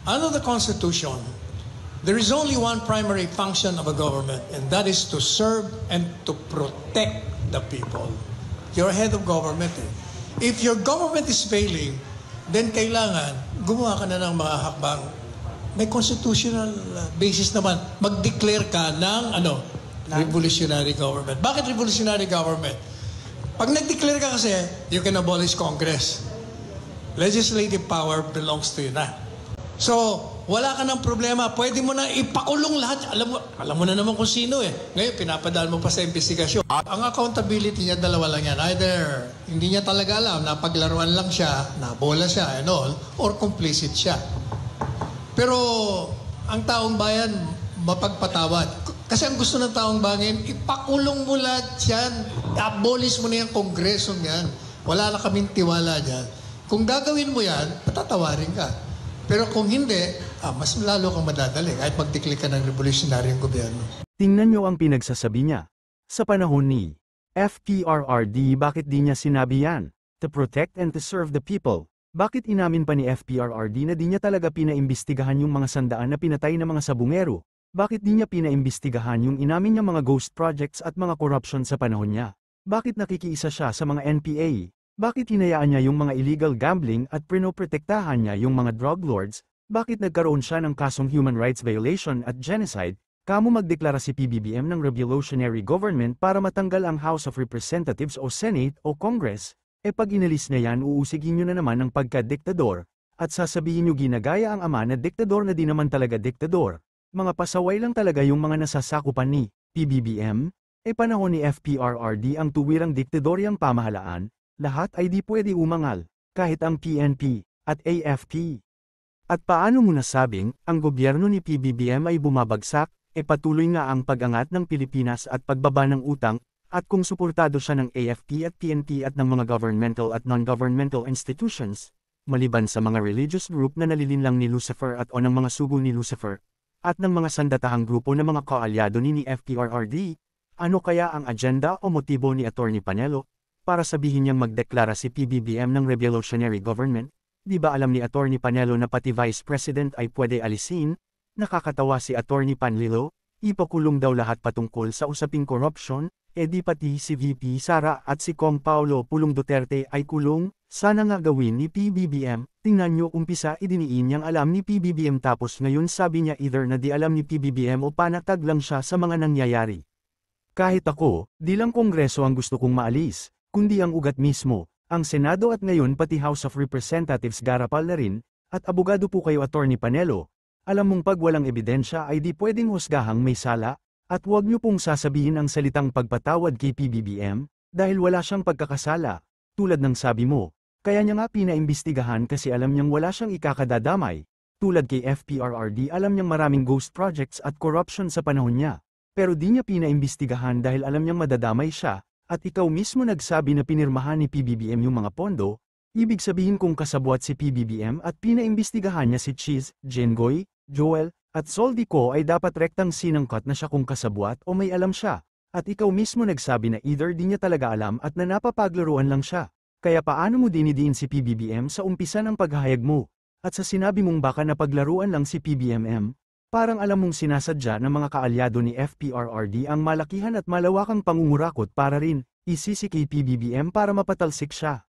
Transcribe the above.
Under the Constitution, there is only one primary function of a government, and that is to serve and to protect the people. You're head of government. If your government is failing, then kailangan gumawa ka na ng mga hakbang. May constitutional basis naman. Mag-declare ka ng revolutionary government. Bakit revolutionary government? Pag nag-declare ka kasi, you can abolish Congress. Legislative power belongs to you na. So, wala ka ng problema. Pwede mo na ipakulong lahat. Alam mo na naman kung sino eh. Ngayon, pinapadaan mo pa sa investigasyon. Ang accountability niya, dalawa lang yan. Either hindi niya talaga alam, napaglaruan lang siya, nabola siya, and all, or complicit siya. Pero, ang taong bayan, mapagpatawad. Kasi ang gusto ng taong bayan, ipakulong mo lahat yan. Abolish mo na yung kongreso yan. Wala na kaming tiwala dyan. Kung gagawin mo yan, patatawarin ka. Pero kung hindi, mas lalo kang madadali kahit mag-declare ka ng revolutionaryong gobyerno. Tingnan nyo ang pinagsasabi niya. Sa panahon ni FPRRD, bakit di niya sinabi yan? To protect and to serve the people. Bakit inamin pa ni FPRRD na di niya talaga pinaimbestigahan yung mga sandaan na pinatay na mga sabungero? Bakit di niya pinaimbestigahan yung inamin niya mga ghost projects at mga corruption sa panahon niya? Bakit nakikiisa siya sa mga NPA? Bakit hinayaan niya yung mga illegal gambling at pinoprotektahan niya yung mga drug lords? Bakit nagkaroon siya ng kasong human rights violation at genocide? Kamo magdeklara si PBBM ng revolutionary government para matanggal ang House of Representatives o Senate o Congress? Pag inalis niya yan, uusigin niyo na naman ang pagka-diktador, at sasabihin niyo ginagaya ang ama na diktador na di naman talaga diktador. Mga pasaway lang talaga yung mga nasasakupan ni PBBM. Panahon ni FPRRD ang tuwirang diktadoryang pamahalaan. Lahat ay di pwede umangal, kahit ang PNP at AFP. At paano mo nasabing, ang gobyerno ni PBBM ay bumabagsak, patuloy nga ang pag-angat ng Pilipinas at pagbaba ng utang, at kung suportado siya ng AFP at PNP at ng mga governmental at non-governmental institutions, maliban sa mga religious group na nalilinlang ni Lucifer at o ng mga sugo ni Lucifer, at ng mga sandatahang grupo ng mga kaalyado ni FPRRD, ano kaya ang agenda o motibo ni Attorney Panelo? Para sabihin niyang magdeklara si PBBM ng revolutionary government, di ba alam ni Attorney Panelo na pati Vice President ay pwede alisin? Nakakatawa si Attorney Panlilo, ipakulong daw lahat patungkol sa usaping corruption, di pati si VP Sara at si Kong Paulo Pulong Duterte ay kulong, sana nga gawin ni PBBM, tingnan nyo umpisa idiniin niyang alam ni PBBM tapos ngayon sabi niya either na di alam ni PBBM o panatag lang siya sa mga nangyayari. Kahit ako, di lang Kongreso ang gusto kong maalis, kundi ang ugat mismo, ang Senado at ngayon pati House of Representatives garapal na rin, at abogado po kayo Attorney Panelo, alam mong pag walang ebidensya ay di pwedeng husgahang may sala, at huwag niyo pong sasabihin ang salitang pagpatawad kay PBBM, dahil wala siyang pagkakasala, tulad ng sabi mo, kaya niya nga pinaimbestigahan kasi alam niyang wala siyang ikakadadamay, tulad kay FPRRD alam niyang maraming ghost projects at corruption sa panahon niya, pero di niya pinaimbestigahan dahil alam niyang madadamay siya, at ikaw mismo nagsabi na pinirmahan ni PBBM yung mga pondo, ibig sabihin kung kasabwat si PBBM at pinaimbestigahan niya si Cheese, Jenggoy, Joel, at Soldico ay dapat rektang sinangkat na siya kung kasabwat o may alam siya, at ikaw mismo nagsabi na either di niya talaga alam at na napapaglaruan lang siya, kaya paano mo dinidiin si PBBM sa umpisa ng paghahayag mo, at sa sinabi mong baka napaglaruan lang si PBBM? Parang alam mong sinasadya ng mga kaalyado ni FPRRD ang malakihan at malawakang pangungurakot para rin isisi kay PBBM para mapatalsik siya.